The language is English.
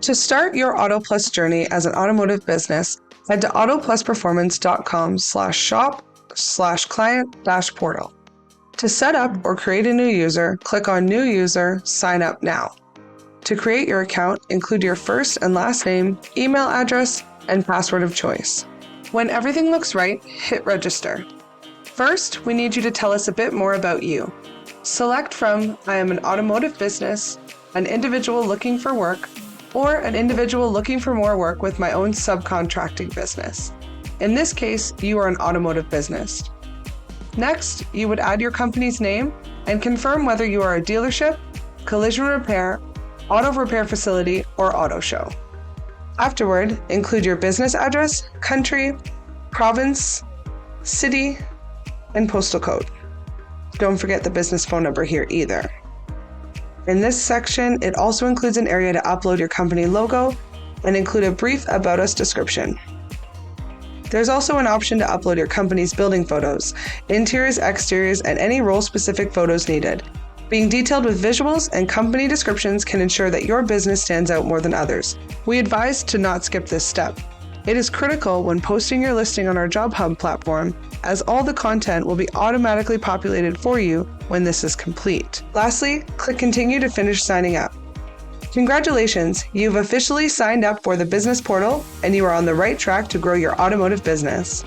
To start your Auto Plus journey as an automotive business, head to autoplusperformance.com/shop/client-portal. To set up or create a new user, click on New User, Sign Up Now. To create your account, include your first and last name, email address, and password of choice. When everything looks right, hit Register. First, we need you to tell us a bit more about you. Select from I am an automotive business, an individual looking for work, or an individual looking for more work with my own subcontracting business. In this case, you are an automotive business. Next, you would add your company's name and confirm whether you are a dealership, collision repair, auto repair facility, or auto show. Afterward, include your business address, country, province, city, and postal code. Don't forget the business phone number here either. In this section, it also includes an area to upload your company logo and include a brief About Us description. There's also an option to upload your company's building photos, interiors, exteriors, and any role-specific photos needed. Being detailed with visuals and company descriptions can ensure that your business stands out more than others. We advise to not skip this step. It is critical when posting your listing on our Job Hub platform, as all the content will be automatically populated for you when this is complete. Lastly, click Continue to finish signing up. Congratulations, you've officially signed up for the business portal and you are on the right track to grow your automotive business.